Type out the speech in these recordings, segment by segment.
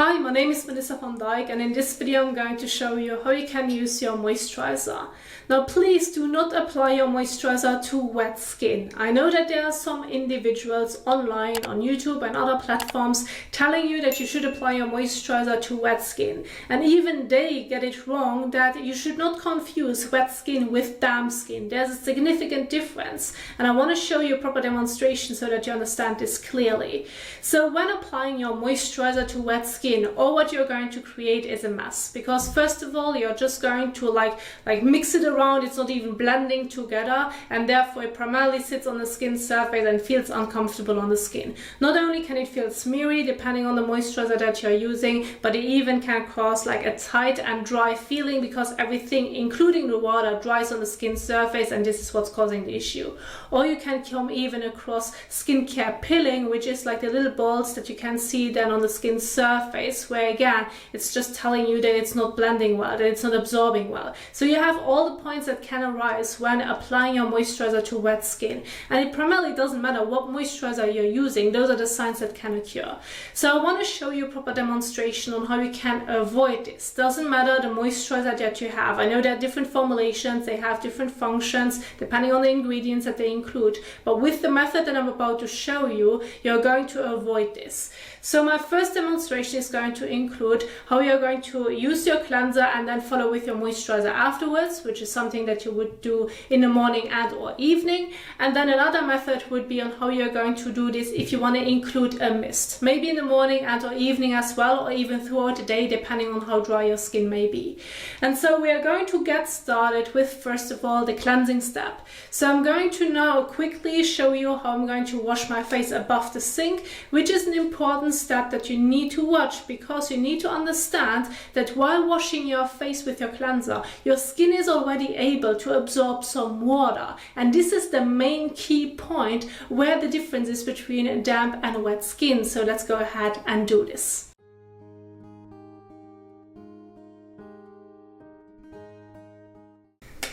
Hi, my name is Melissa van Dijk, and in this video I'm going to show you how you can use your moisturizer. Now please do not apply your moisturizer to wet skin. I know that there are some individuals online on YouTube and other platforms telling you that you should apply your moisturizer to wet skin, and even they get it wrong that you should not confuse wet skin with damp skin. There's a significant difference, and I want to show you a proper demonstration so that you understand this clearly. So when applying your moisturizer to wet skin, all what you're going to create is a mess, because first of all you're just going to like mix it around. It's not even blending together, and therefore it primarily sits on the skin surface and feels uncomfortable on the skin. Not only can it feel smeary depending on the moisturizer that you're using, but it even can cause like a tight and dry feeling because everything including the water dries on the skin surface, and this is what's causing the issue. Or you can come even across skincare pilling, which is like the little balls that you can see then on the skin surface, where again it's just telling you that it's not blending well, that it's not absorbing well. So you have all the points that can arise when applying your moisturizer to wet skin, and it primarily doesn't matter what moisturizer you're using. Those are the signs that can occur. So I want to show you a proper demonstration on how you can avoid this. Doesn't matter the moisturizer that you have. I know there are different formulations, they have different functions depending on the ingredients that they include, but with the method that I'm about to show you, you're going to avoid this. So my first demonstration is going to include how you're going to use your cleanser and then follow with your moisturizer afterwards, which is something that you would do in the morning and or evening. And then another method would be on how you're going to do this if you want to include a mist, maybe in the morning and or evening as well, or even throughout the day depending on how dry your skin may be. And so we are going to get started with, first of all, the cleansing step. So I'm going to now quickly show you how I'm going to wash my face above the sink, which is an important step that you need to watch, because you need to understand that while washing your face with your cleanser, your skin is already able to absorb some water, and this is the main key point where the difference is between damp and wet skin. So let's go ahead and do this.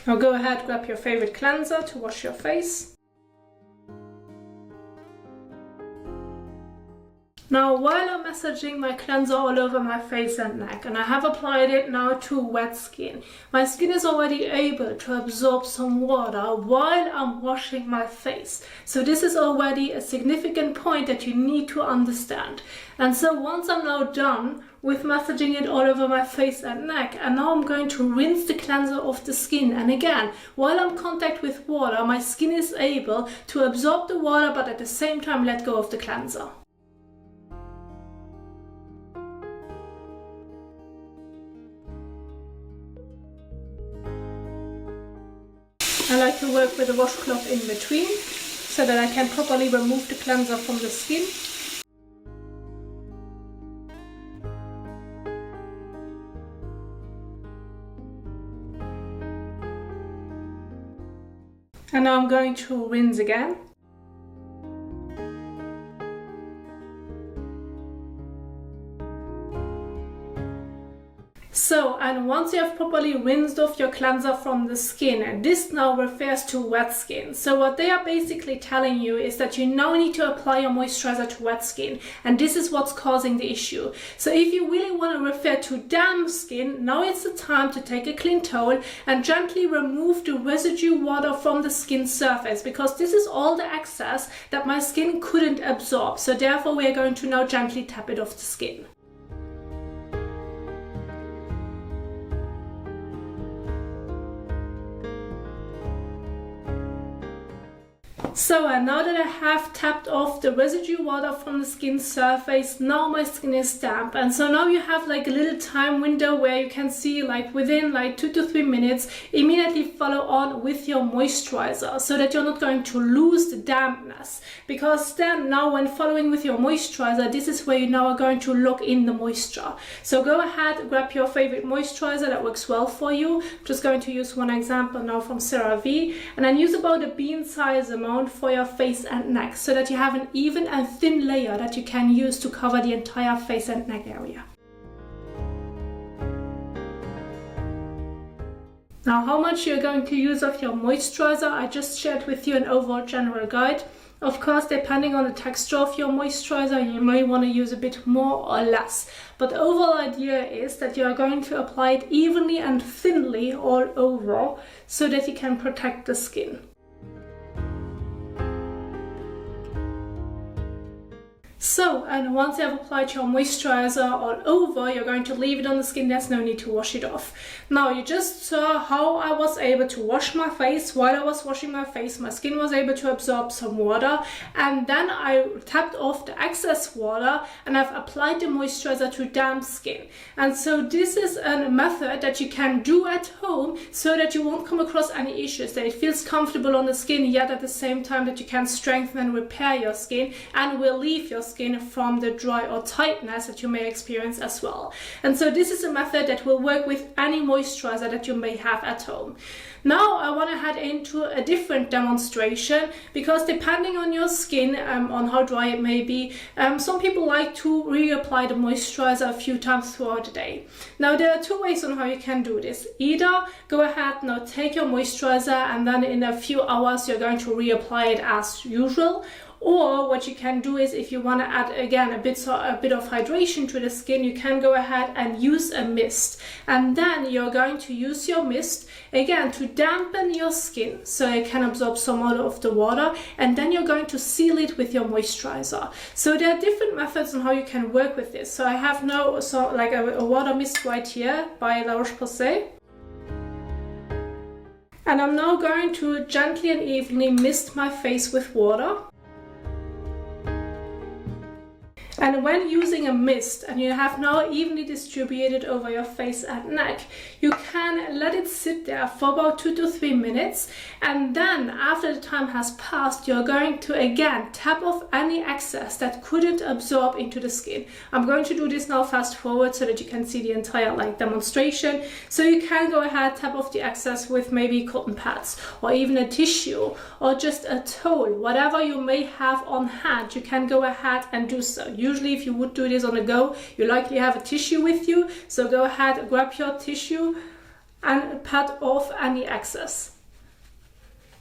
Now go ahead, grab your favorite cleanser to wash your face. Now while I'm massaging my cleanser all over my face and neck, and I have applied it now to wet skin, my skin is already able to absorb some water while I'm washing my face. So this is already a significant point that you need to understand. And so once I'm now done with massaging it all over my face and neck, and now I'm going to rinse the cleanser off the skin. And again, while I'm in contact with water, my skin is able to absorb the water but at the same time let go of the cleanser. I like to work with a washcloth in between so that I can properly remove the cleanser from the skin. And now I'm going to rinse again. So, and once you have properly rinsed off your cleanser from the skin, and this now refers to wet skin. So what they are basically telling you is that you now need to apply your moisturizer to wet skin, and this is what's causing the issue. So if you really want to refer to damp skin, now it's the time to take a clean towel and gently remove the residue water from the skin surface, because this is all the excess that my skin couldn't absorb. So therefore we are going to now gently tap it off the skin. So, and now that I have tapped off the residue water from the skin surface, now my skin is damp. And so now you have like a little time window where you can see like within like 2 to 3 minutes, immediately follow on with your moisturizer so that you're not going to lose the dampness. Because then now when following with your moisturizer, this is where you now are going to lock in the moisture. So go ahead, grab your favorite moisturizer that works well for you. I'm just going to use one example now from CeraVe, and then use about a bean size amount for your face and neck so that you have an even and thin layer that you can use to cover the entire face and neck area. Now how much you're going to use of your moisturizer, I just shared with you an overall general guide. Of course, depending on the texture of your moisturizer, you may want to use a bit more or less. But the overall idea is that you are going to apply it evenly and thinly all over so that you can protect the skin. So, and once you have applied your moisturizer all over, you're going to leave it on the skin. There's no need to wash it off. Now, you just saw how I was able to wash my face. While I was washing my face, my skin was able to absorb some water, and then I tapped off the excess water and I've applied the moisturizer to damp skin. And so this is a method that you can do at home so that you won't come across any issues, that it feels comfortable on the skin, yet at the same time that you can strengthen and repair your skin and relieve your skin from the dry or tightness that you may experience as well. And so this is a method that will work with any moisturizer that you may have at home. Now I want to head into a different demonstration, because depending on your skin, on how dry it may be, some people like to reapply the moisturizer a few times throughout the day. Now there are two ways on how you can do this. Either go ahead, now take your moisturizer and then in a few hours you're going to reapply it as usual. Or what you can do is, if you want to add again a bit of hydration to the skin, you can go ahead and use a mist, and then you're going to use your mist again to dampen your skin so it can absorb some of the water, and then you're going to seal it with your moisturizer. So there are different methods on how you can work with this. So I have now a water mist right here by La Roche-Posay. And I'm now going to gently and evenly mist my face with water. And when using a mist and you have now evenly distributed over your face and neck, you can let it sit there for about 2 to 3 minutes, and then after the time has passed, you're going to again tap off any excess that couldn't absorb into the skin. I'm going to do this now fast forward so that you can see the entire demonstration. So you can go ahead, tap off the excess with maybe cotton pads or even a tissue or just a towel, whatever you may have on hand, you can go ahead and do so. Usually if you would do this on the go, you likely have a tissue with you, so go ahead, grab your tissue and pat off any excess.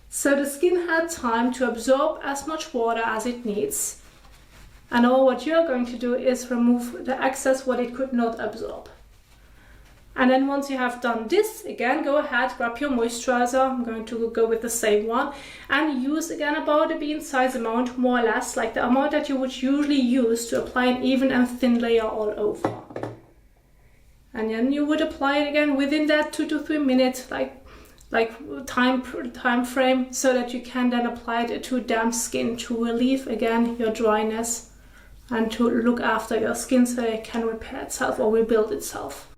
So the skin had time to absorb as much water as it needs. And all what you're going to do is remove the excess what it could not absorb. And then once you have done this, again, go ahead, grab your moisturizer. I'm going to go with the same one and use again about a bean size amount, more or less, like the amount that you would usually use to apply an even and thin layer all over. And then you would apply it again within that 2 to 3 minutes, time frame, so that you can then apply it to damp skin to relieve again your dryness and to look after your skin so it can repair itself or rebuild itself.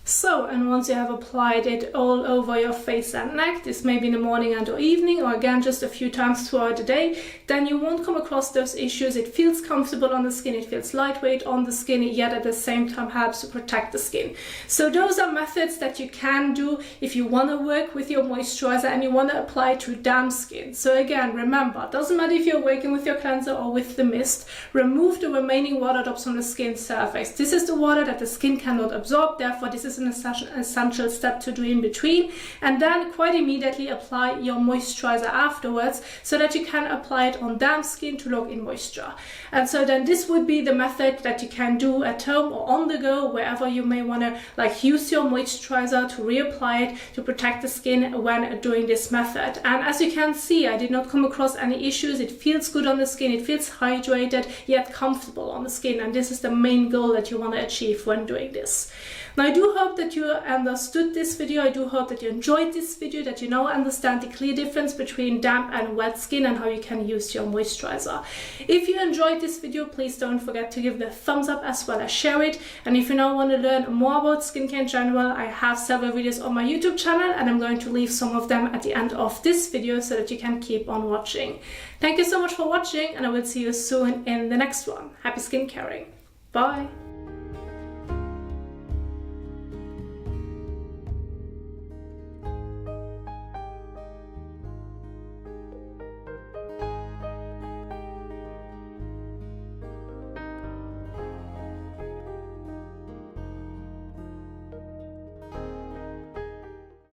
So, and once you have applied it all over your face and neck, this may be in the morning and or evening, or again just a few times throughout the day, then you won't come across those issues. It feels comfortable on the skin, it feels lightweight on the skin, yet at the same time helps to protect the skin. So those are methods that you can do if you want to work with your moisturizer and you want to apply it to damp skin. So again, remember, it doesn't matter if you're working with your cleanser or with the mist, remove the remaining water drops from the skin surface. This is the water that the skin cannot absorb, therefore this is an essential step to do in between, and then quite immediately apply your moisturizer afterwards so that you can apply it on damp skin to lock in moisture. And so then this would be the method that you can do at home or on the go, wherever you may want to use your moisturizer to reapply it to protect the skin when doing this method. And as you can see, I did not come across any issues. It feels good on the skin, it feels hydrated yet comfortable on the skin, and this is the main goal that you want to achieve when doing this. Now I do hope that you understood this video, I do hope that you enjoyed this video, that you now understand the clear difference between damp and wet skin and how you can use your moisturizer. If you enjoyed this video, please don't forget to give it a thumbs up as well as share it. And if you now want to learn more about skincare in general, I have several videos on my YouTube channel and I'm going to leave some of them at the end of this video so that you can keep on watching. Thank you so much for watching, and I will see you soon in the next one. Happy skincaring. Bye!